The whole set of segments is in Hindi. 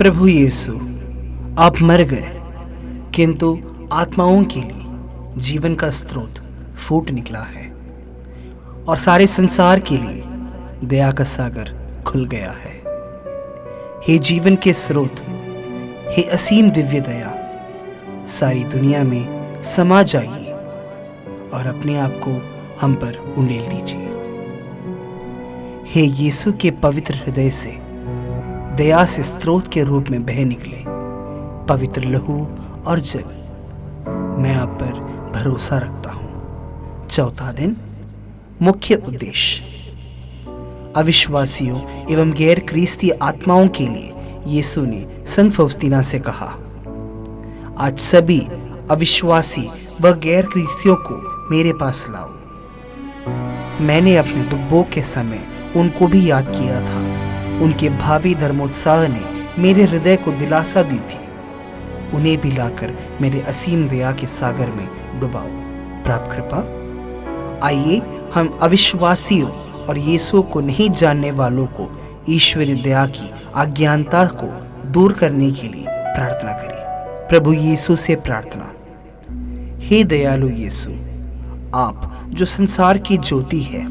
प्रभु यीशु, आप मर गए, किंतु आत्माओं के लिए जीवन का स्रोत फूट निकला है और सारे संसार के लिए दया का सागर खुल गया है। हे जीवन के स्रोत, हे असीम दिव्य दया, सारी दुनिया में समा जाइए और अपने आप को हम पर उंडेल दीजिए। हे यीशु के पवित्र हृदय से दया से स्रोत के रूप में बह निकले पवित्र लहू और जल, मैं आप पर भरोसा रखता हूँ। चौथा दिन, मुख्य उद्देश्य। अविश्वासियों एवं गैर क्रिस्तीय आत्माओं के लिए यीशु ने संत फौस्तीना से कहा, आज सभी अविश्वासी व गैर क्रिस्तियों को मेरे पास लाओ। मैंने अपने दुखभोग के समय उनको भी याद किया था। उनके भावी धर्मोत्साह ने मेरे हृदय को दिलासा दी थी। उन्हें भी लाकर मेरे असीम दया के सागर में डुबाओ। प्राप्त कृपा। आइए हम अविश्वासियों और यीशु को नहीं जानने वालों को ईश्वरीय दया की अज्ञानता को दूर करने के लिए प्रार्थना करें। प्रभु यीशु से प्रार्थना। हे दयालु यीशु, आप जो संसार की ज्योति है,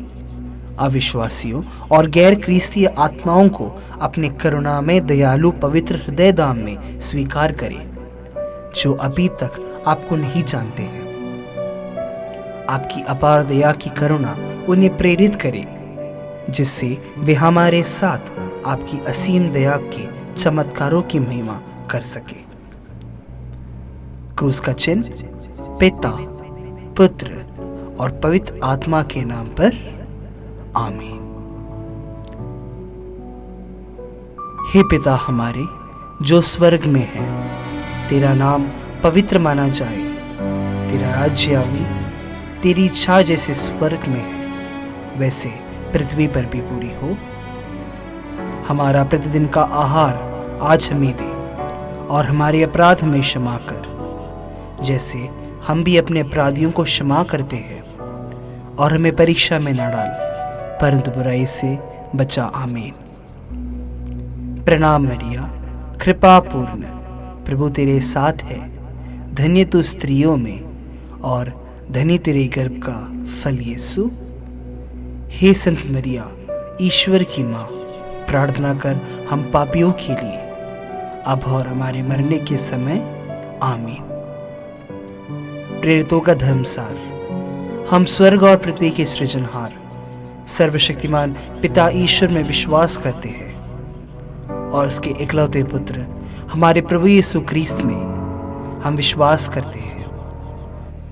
अविश्वासियों और गैर क्रिस्तीय आत्माओं को अपने करुणामय दयालु पवित्र हृदय धाम में स्वीकार करें, जो अभी तक आपको नहीं जानते हैं। आपकी अपार दया की करुणा उन्हें प्रेरित करे, जिससे वे हमारे साथ आपकी असीम दया के चमत्कारों की महिमा कर सके। क्रूस का चिन्ह। पिता, पुत्र और पवित्र आत्मा के नाम पर आमीन। हे पिता हमारे जो स्वर्ग में है, तेरा नाम पवित्र माना जाए। तेरा राज्य आवे, तेरी इच्छा जैसे स्वर्ग में है वैसे पृथ्वी पर भी पूरी हो। हमारा प्रतिदिन का आहार आज हमें दे और हमारे अपराध हमें क्षमा कर, जैसे हम भी अपने अपराधियों को क्षमा करते हैं। और हमें परीक्षा में न डाल, परंतु बुराई से बचा। आमीन। प्रणाम मरिया, कृपा पूर्ण, प्रभु तेरे साथ है। धन्य तू स्त्रियों में और धन्य तेरे गर्भ का फल यीशु। हे संत मरिया, ईश्वर की माँ, प्रार्थना कर हम पापियों के लिए, अब और हमारे मरने के समय। आमीन। प्रेरितों का धर्मसार। हम स्वर्ग और पृथ्वी के सृजनहार सर्वशक्तिमान पिता ईश्वर में विश्वास करते हैं और उसके इकलौते पुत्र हमारे प्रभु यीशु ख्रीस्त में हम विश्वास करते हैं,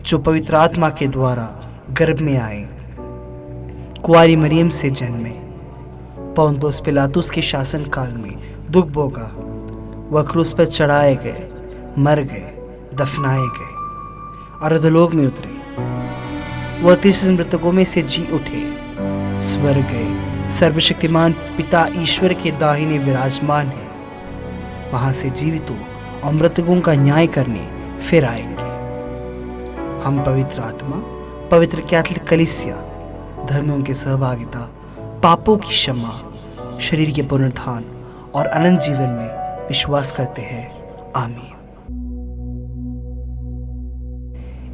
जो पवित्र आत्मा के द्वारा गर्भ में आए, कुंवारी मरियम से जन्मे, पौंतुस पिलातुस के शासन काल में दुख भोगा, वह क्रूस पर चढ़ाए गए, मर गए, दफनाए गए और अधोलोक में उतरे। वह तीसरे मृतकों में से जी उठे, स्वर्ग गए, सर्वशक्तिमान पिता ईश्वर के दाहिने विराजमान है। वहां से जीवितों और मृतकों का न्याय करने फिर आएंगे। हम पवित्र आत्मा, पवित्र कैथोलिक कलीसिया, धर्मों की सहभागिता, पापों की क्षमा, शरीर के पुनरुत्थान और अनंत जीवन में विश्वास करते हैं। आमीन।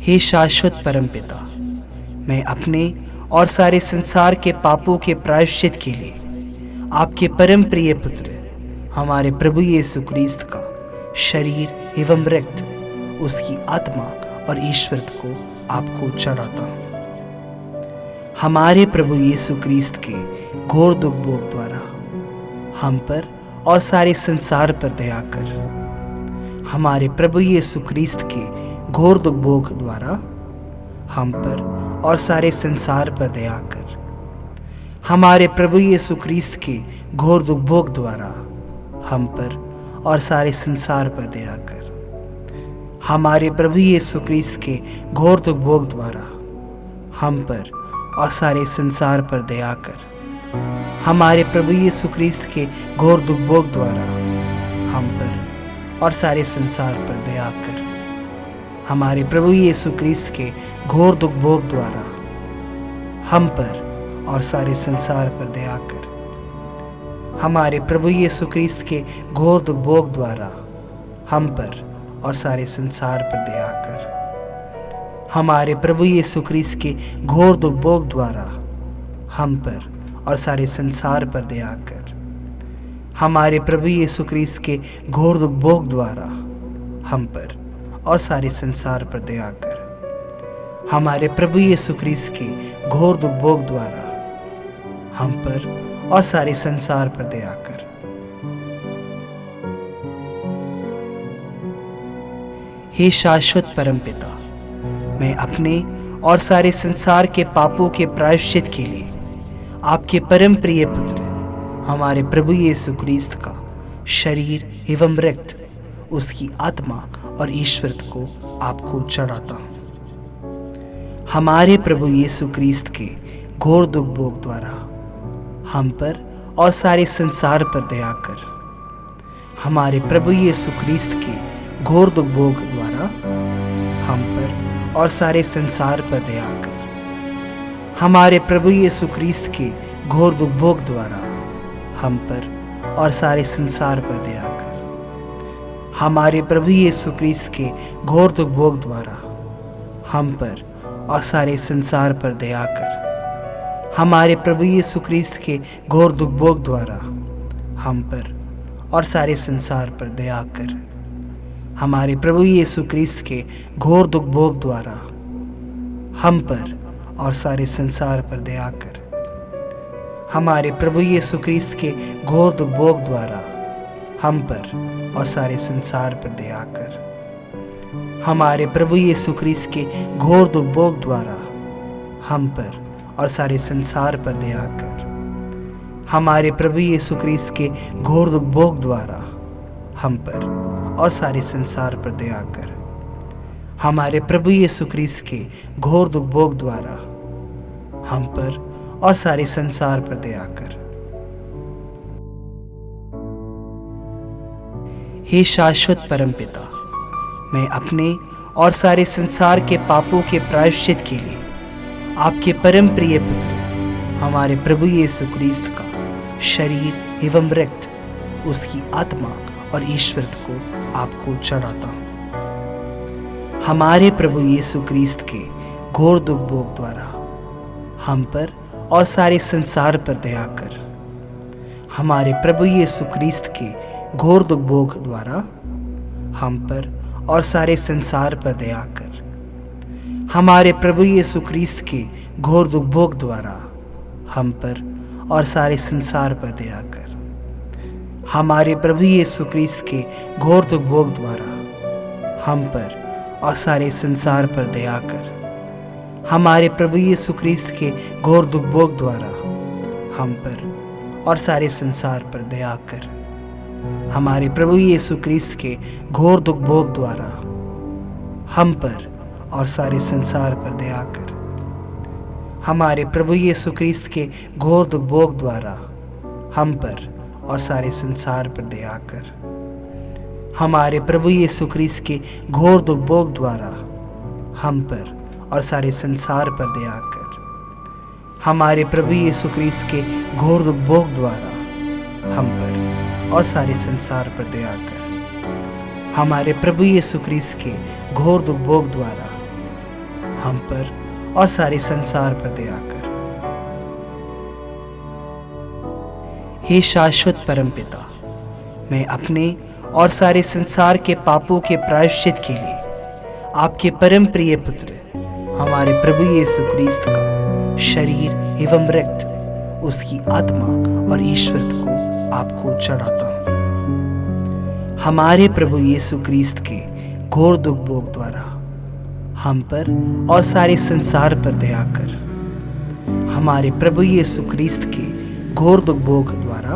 हे शाश्वत परमपिता, मैं अपने और सारे संसार के पापों के प्रायश्चित के लिए आपके परम प्रिय पुत्र हमारे प्रभु यीशु ख्रीस्त का शरीर एवं रक्त, उसकी आत्मा और ईश्वर को आपको चढ़ाता हूँ। हमारे प्रभु यीशु ख्रीस्त के घोर दुख भोग द्वारा हम पर और सारे संसार पर दया कर। हमारे प्रभु यीशु ख्रीस्त के घोर दुख भोग द्वारा हम पर और सारे संसार पर दया कर। हमारे प्रभु यीशु ख्रीस्त के घोर दुख भोग द्वारा हम पर और सारे संसार पर दया कर। हमारे प्रभु यीशु ख्रीस्त के घोर दुख भोग द्वारा हम पर और सारे संसार पर दया कर। हमारे प्रभु यीशु ख्रीस्त के घोर दुख भोग द्वारा हम पर और सारे संसार पर दया कर। हमारे प्रभु यीशु ख्रीस्त के घोर दुख भोग द्वारा हम पर और सारे संसार पर दया कर। हमारे प्रभु यीशु ख्रीस्त के घोर दुख भोग द्वारा हम पर और सारे संसार पर दया कर। हमारे प्रभु यीशु ख्रीस्त के घोर दुख भोग द्वारा हम पर और सारे संसार पर दया कर। हमारे प्रभु यीशु ख्रीस्त के घोर दुख भोग द्वारा हम पर और सारे संसार पर दया कर। हमारे प्रभु यीशु ख्रीस्त के घोर दुख भोग द्वारा हम पर और सारे संसार पर दया कर। हे शाश्वत परमपिता, मैं अपने और सारे संसार के पापों के प्रायश्चित के लिए आपके परम प्रिय पुत्र हमारे प्रभु यीशु ख्रीस्त का शरीर एवं रक्त, उसकी आत्मा और ईश्वरत्व को आपको चढ़ाता हूँ। हमारे प्रभु यीशु ख्रीस्त के घोर दुख भोग द्वारा हम पर और सारे संसार पर दया कर। हमारे प्रभु यीशु ख्रीस्त के घोर दुख भोग द्वारा हम पर और सारे संसार पर दया कर। हमारे प्रभु यीशु ख्रीस्त के घोर दुख भोग द्वारा हम पर और सारे संसार पर दया कर। हमारे प्रभु यीशु ख्रीस्त के घोर दुख भोग द्वारा हम पर और सारे संसार पर दया कर। हमारे प्रभु यीशु ख्रीस्त के घोर दुख भोग द्वारा हम पर और सारे संसार पर दया कर। हमारे प्रभु यीशु ख्रीस्त के घोर दुख भोग द्वारा हम पर और सारे संसार पर दया कर। हमारे प्रभु यीशु ख्रीस्त के घोर दुख भोग द्वारा हम पर और सारे संसार पर दया कर। हमारे प्रभु यीशु ख्रीस्त के घोर दुख भोग द्वारा हम पर और सारे संसार पर दया कर। हमारे प्रभु यीशु ख्रीस्त के घोर दुख भोग द्वारा हम पर और सारे संसार पर दया कर। हमारे प्रभु यीशु ख्रीस्त के घोर दुख भोग द्वारा हम पर और सारे संसार पर दया कर। हे शाश्वत परमपिता, मैं अपने और सारे संसार के पापों के प्रायश्चित के लिए आपके परम प्रिय पुत्र हमारे प्रभु यीशु ख्रीस्त का शरीर एवं रक्त, उसकी आत्मा और ईश्वरत्व को आपको चढ़ाता हूँ। हमारे प्रभु यीशु ख्रीस्त के घोर दुख भोग द्वारा हम पर और सारे संसार पर दया कर। हमारे प्रभु यीशु ख्रीस्त के घोर दुख भोग द्वारा हम पर और सारे संसार पर दया कर। हमारे प्रभु यीशु ख्रीस्त के घोर दुख भोग द्वारा हम पर और सारे संसार पर दया कर। हमारे प्रभु यीशु ख्रीस्त के घोर दुख भोग द्वारा हम पर और सारे संसार पर दया कर। हमारे प्रभु यीशु ख्रीस्त के घोर दुख भोग द्वारा हम पर और सारे संसार पर दया कर। हमारे प्रभु यीशु ख्रीस्त के घोर दुख भोग द्वारा हम पर और सारे संसार पर दया कर। हमारे प्रभु यीशु ख्रीस्त के घोर दुख भोग द्वारा हम पर और सारे संसार पर दया कर। हमारे प्रभु यीशु ख्रीस्त के घोर दुख भोग द्वारा हम पर और सारे संसार पर दया कर। हमारे प्रभु यीशु ख्रीस्त के घोर दुख भोग द्वारा हम पर और सारे संसार पर दया कर। हमारे प्रभु यीशु ख्रीस्त के घोर दुख भोग द्वारा हम पर और सारे संसार पर दया कर। हे शाश्वत परमपिता, मैं अपने और सारे संसार के पापों के प्रायश्चित के लिए आपके परम प्रिय पुत्र हमारे प्रभु यीशु ख्रीस्त का शरीर एवं रक्त, उसकी आत्मा और ईश्वरत्व को आपको चढ़ाता हूँ। हमारे प्रभु यीशु ख्रीस्त के घोर दुख भोग द्वारा हम पर और सारे संसार पर दया कर। हमारे प्रभु यीशु ख्रीस्त के घोर दुख भोग द्वारा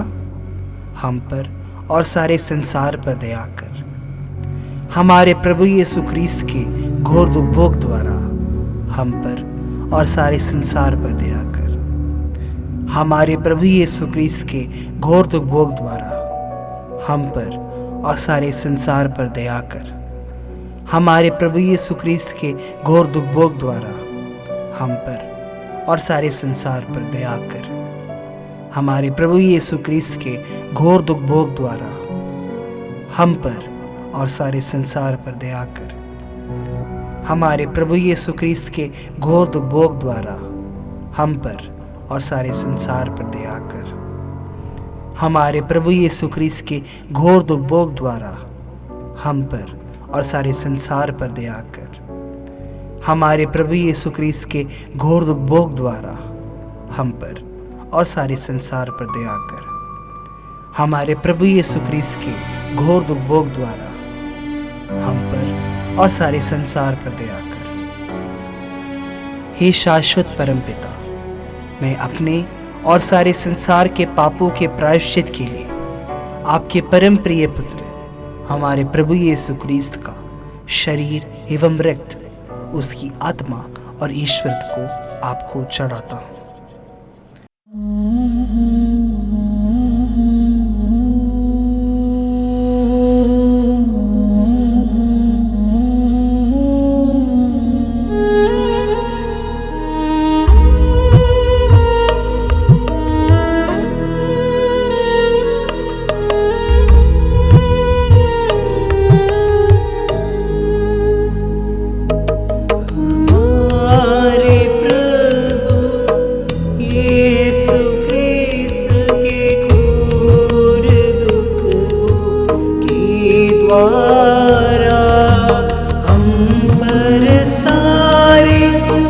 हम पर और सारे संसार पर दया कर। हमारे प्रभु यीशु ख्रीस्त के घोर दुख भोग द्वारा हम पर और सारे संसार पर दया कर। हमारे प्रभु यीशु ख्रीस्त के घोर दुख भोग द्वारा हम पर और सारे संसार पर दया कर। हमारे प्रभु यीशु ख्रीस्त के घोर दुख भोग द्वारा हम पर और सारे संसार पर दया कर। हमारे प्रभु यीशु क्रिस्त के घोर दुख भोग द्वारा हम पर और सारे संसार पर दया कर। हमारे प्रभु यीशु क्रिस्त के घोर दुख भोग द्वारा हम पर और सारे संसार पर दया कर। हमारे प्रभु यीशु क्रिस्त के घोर दुख भोग द्वारा हम पर और सारे संसार पर दया कर। हमारे प्रभु यीशु क्रिस्त के घोर दुख भोग द्वारा हम पर और सारे संसार पर दया कर। हमारे प्रभु यीशु क्रिस्त के घोर दुख भोग द्वारा हम पर और सारे संसार पर दया कर। हे शाश्वत परमपिता, मैं अपने और सारे संसार के पापों के प्रायश्चित के लिए आपके परम प्रिय पुत्र हमारे प्रभु यीशु क्रिस्त का शरीर एवं रक्त, उसकी आत्मा और ईश्वर को आपको चढ़ाता हूँ।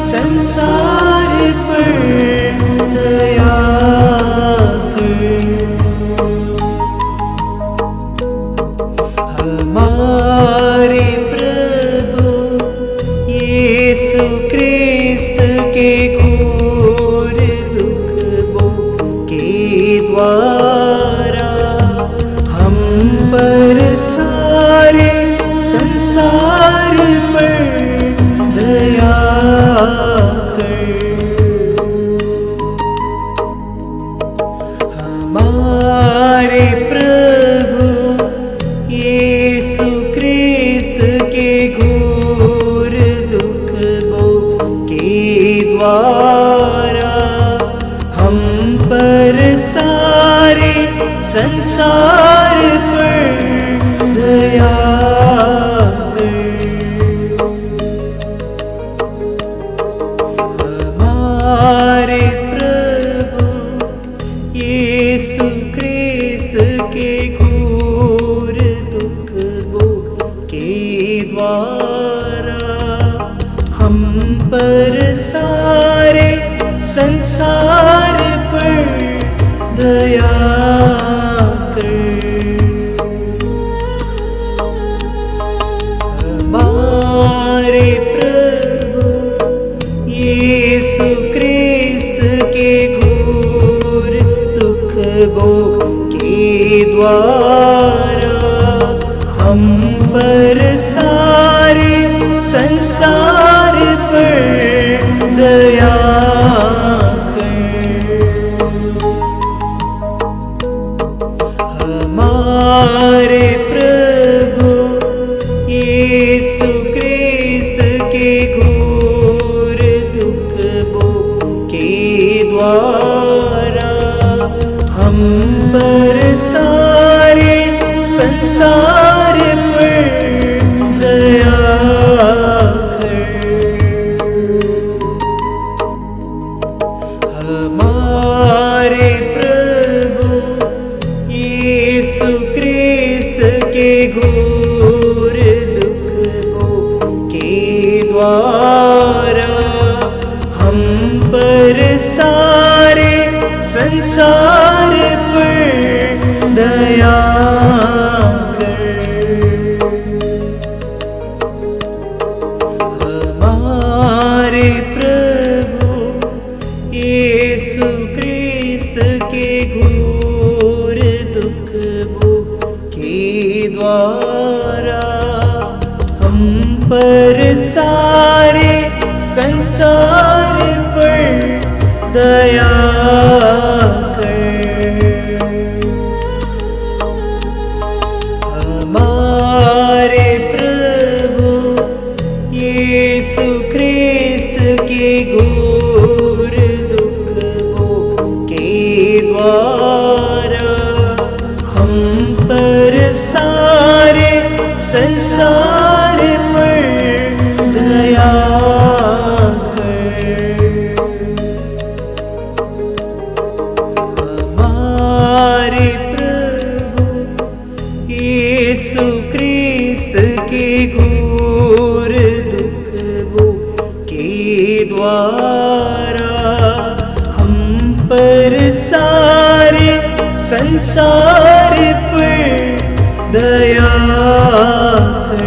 संसार पर दया कर। हमारे प्रभु यीशु क्रिस्त के घोर दुख भोग के द्वारा हम पर सारे संसार पर दया हमारे प्रभु यीशु क्रिस्त के घोर दुख भोग के द्वारा हम पर सारे संसार पर दया हमारे प्रभु यीशु क्रिस्त के घोर दुख भोग के द्वारा हम पर सारे संसार पर दया कर। हमारे प्रभु यीशु क्रिस्त के घोर दुख भोग के द्वारा हम पर सारे संसार पर दया कर। हमारे प्रभु यीशु क्रिस्त के घोर दुख भोग के द्वारा हम पर सारे संसार पर दया कर। हमारे प्रभु यीशु क्रिस्त के घोर दुख भोग के द्वारा द्वारा हम पर सारे संसार पर दया कर।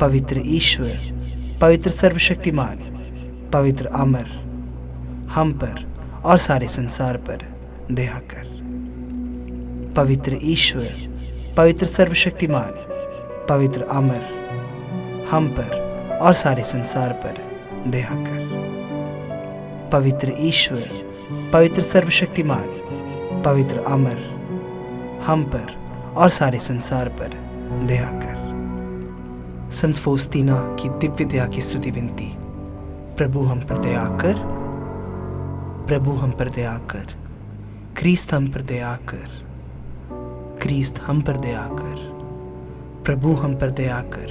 पवित्र ईश्वर, पवित्र सर्वशक्तिमान, पवित्र अमर, हम पर और सारे संसार पर दया कर। पवित्र ईश्वर, पवित्र सर्वशक्तिमान, पवित्र अमर, हम पर और सारे संसार पर दया कर। पवित्र ईश्वर, पवित्र सर्वशक्तिमान, पवित्र अमर, हम पर और सारे संसार पर दया कर। संत फौस्तीना की दिव्य दया की स्तुति विनती। प्रभु हम पर दया कर, प्रभु हम पर दया कर, क्रिस्त हम पर दया कर, क्रिस्त हम पर दया कर, प्रभु हम पर दया कर,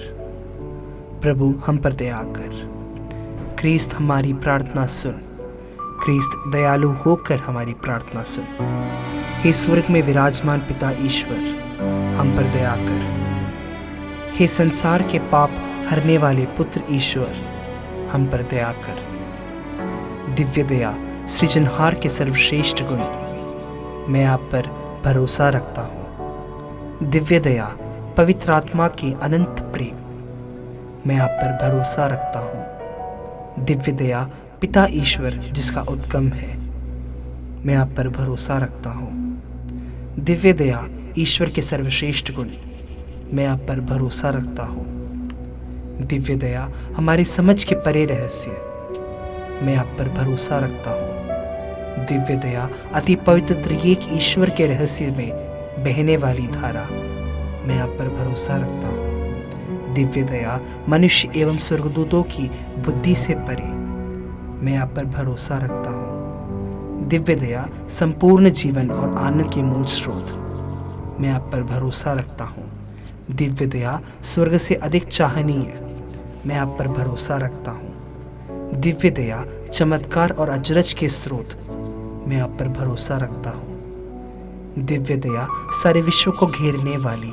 प्रभु हम पर दया कर। क्रिस्त हमारी प्रार्थना सुन, क्रिस्त दयालु होकर हमारी प्रार्थना सुन। हे स्वर्ग में विराजमान पिता ईश्वर, हम पर दया कर। हे संसार के पाप हरने वाले पुत्र ईश्वर, हम पर दया कर। दिव्य दया सृजनहार के सर्वश्रेष्ठ गुण, मैं आप पर भरोसा रखता हूँ। दिव्य दया पवित्र आत्मा के अनंत प्रेम, मैं आप पर भरोसा रखता हूँ। दिव्य दया पिता ईश्वर जिसका उद्गम है, मैं आप पर भरोसा रखता हूँ। दिव्य दया ईश्वर के सर्वश्रेष्ठ गुण, मैं आप पर भरोसा रखता हूँ। दिव्य दया हमारी समझ के परे रहस्य, मैं आप पर भरोसा रखता हूँ। दिव्य दया अति पवित्र त्रिएक ईश्वर के रहस्य में बहने वाली धारा, मैं आप पर भरोसा रखता हूँ। दिव्य दया मनुष्य एवं स्वर्गदूतों की बुद्धि से परे, मैं आप पर भरोसा रखता हूँ। दिव्य दया संपूर्ण जीवन और आनंद के मूल स्रोत, मैं आप पर भरोसा रखता हूँ। दिव्य दया स्वर्ग से अधिक चाहनीय, मैं आप पर भरोसा रखता हूँ। दिव्य दया चमत्कार और अजरज के स्रोत, मैं आप पर भरोसा रखता हूँ। दिव्य दया सारे विश्व को घेरने वाली,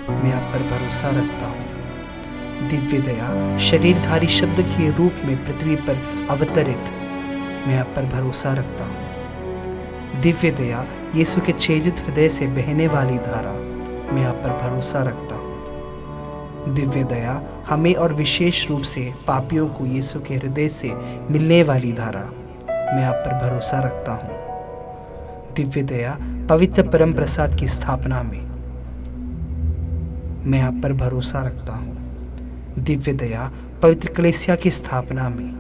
मैं आप पर भरोसा रखता हूँ। दिव्य दया शरीरधारी शब्द के रूप में पृथ्वी पर अवतरित, मैं आप पर भरोसा रखता हूँ। दिव्य दया यीशु के छेदित हृदय से बहने वाली धारा, मैं आप पर भरोसा रखता हूँ। दिव्य दया हमें और विशेष रूप से पापियों को यीशु के हृदय से मिलने वाली धारा, मैं आप पर भरोसा रखता हूँ। दिव्य दया पवित्र परम प्रसाद की स्थापना में, मैं आप पर भरोसा रखता हूँ। दिव्य दया पवित्र कलीसिया की स्थापना में,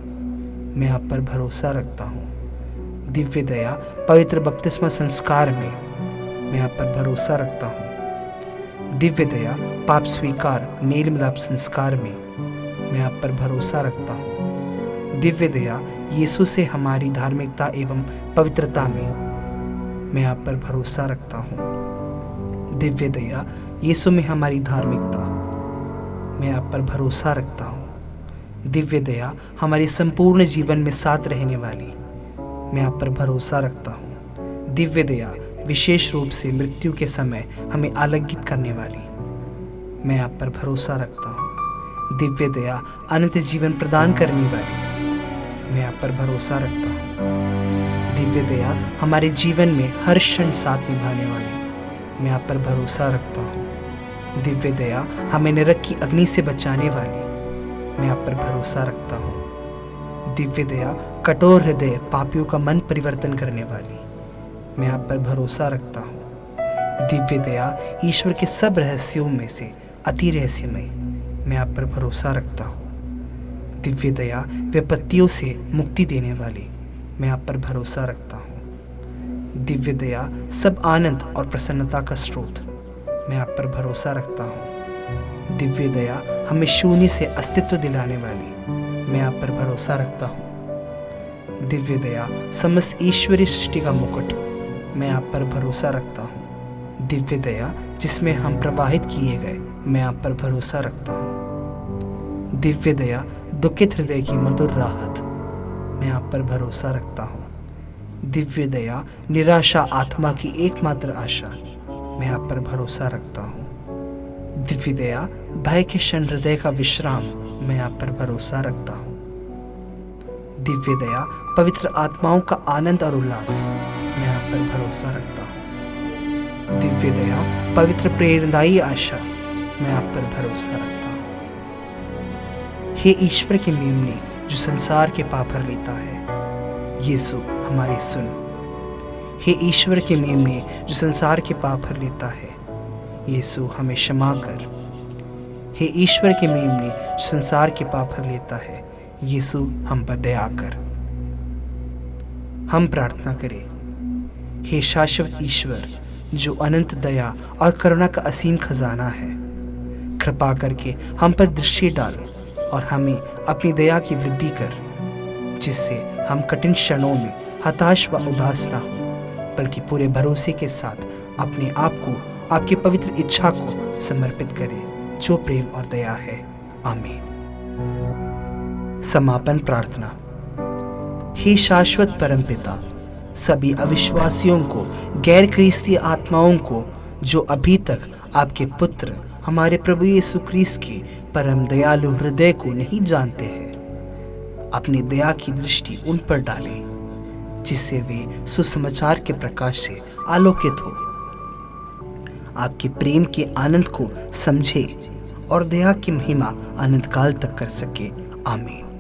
मैं आप पर भरोसा रखता हूँ। दिव्य दया पवित्र बपतिस्मा संस्कार में, मैं आप पर भरोसा रखता हूँ। दिव्य दया पाप स्वीकार मेल मिलाप संस्कार में, मैं आप पर भरोसा रखता हूँ। दिव्य दया यीशु से हमारी धार्मिकता एवं पवित्रता में, मैं आप पर भरोसा रखता हूँ। दिव्य दया यीशु में हमारी धार्मिकता, मैं आप पर भरोसा रखता हूँ। दिव्य दया हमारे संपूर्ण जीवन में साथ रहने वाली, मैं आप पर भरोसा रखता हूँ। दिव्य दया विशेष रूप से मृत्यु के समय हमें आलंगित करने वाली, मैं आप पर भरोसा रखता हूँ। दिव्य दया अनंत जीवन प्रदान करने वाली, मैं आप पर भरोसा रखता हूँ। दिव्य दया हमारे जीवन में हर क्षण साथ निभाने वाली, मैं आप पर भरोसा रखता हूँ। दिव्य दया हमें नरक की अग्नि से बचाने वाली, मैं आप पर भरोसा रखता हूँ। दिव्य दया कठोर हृदय पापियों का मन परिवर्तन करने वाली, मैं आप पर भरोसा रखता हूँ। दिव्य दया ईश्वर के सब रहस्यों में से अति रहस्यमय, मैं आप पर भरोसा रखता हूँ। दिव्य दया विपत्तियों से मुक्ति देने वाली, मैं आप पर भरोसा रखता हूँ। दिव्य दया सब आनंद और प्रसन्नता का स्रोत, मैं आप पर भरोसा रखता हूँ। दिव्य दया हमें शून्य से अस्तित्व दिलाने वाली, मैं आप पर भरोसा रखता हूँ। दिव्य दया समस्त ईश्वरीय सृष्टि का मुकुट, मैं आप पर भरोसा रखता हूँ। दिव्य दया जिसमें हम प्रवाहित किए गए, मैं आप पर भरोसा रखता हूँ। दिव्य दया दुखित हृदय की मधुर राहत, मैं आप पर भरोसा रखता हूँ। दिव्य दया निराशा आत्मा की एकमात्र आशा, मैं आप पर भरोसा रखता हूँ। दिव्य दया भय के क्षण हृदय का विश्राम, मैं आप पर भरोसा रखता हूँ। दिव्य दया पवित्र आत्माओं का आनंद और उल्लास, मैं आप पर भरोसा रखता हूँ। दिव्य दया पवित्र प्रेरणादायी आशा, मैं आप पर भरोसा रखता हूँ। हे ईश्वर के मेमने जो संसार के पाप हर लेता है, यीशु हमारी सुन। हे ईश्वर के मेमने जो संसार के पाप हर लेता है, यीशु हमें क्षमा कर। हे ईश्वर के मेमने जो संसार के पाप हर लेता है, यीशु हम पर दया कर। हम प्रार्थना करें। हे शाश्वत ईश्वर जो अनंत दया और करुणा का असीम खजाना है, कृपा करके हम पर दृष्टि डाल और हमें अपनी दया की वृद्धि कर, जिससे हम कठिन क्षणों में हताश व उदास ना हो, बल्कि पूरे भरोसे के साथ अपने आप को आपकी पवित्र इच्छा को समर्पित करें, जो प्रेम और दया है। आमीन। समापन प्रार्थना। हे शाश्वत परमपिता, सभी अविश्वासियों को, गैर ख्रीस्ती आत्माओं को जो अभी तक आपके पुत्र हमारे प्रभु यीशु ख्रीस्त के परम दयालु हृदय को नहीं जानते हैं, अपनी दया की दृष्टि उन पर डालें, जिससे वे सुसमाचार के प्रकाश से आलोकित हो, आपके प्रेम के आनंद को समझे और दया की महिमा अनंत काल तक कर सके। आमीन।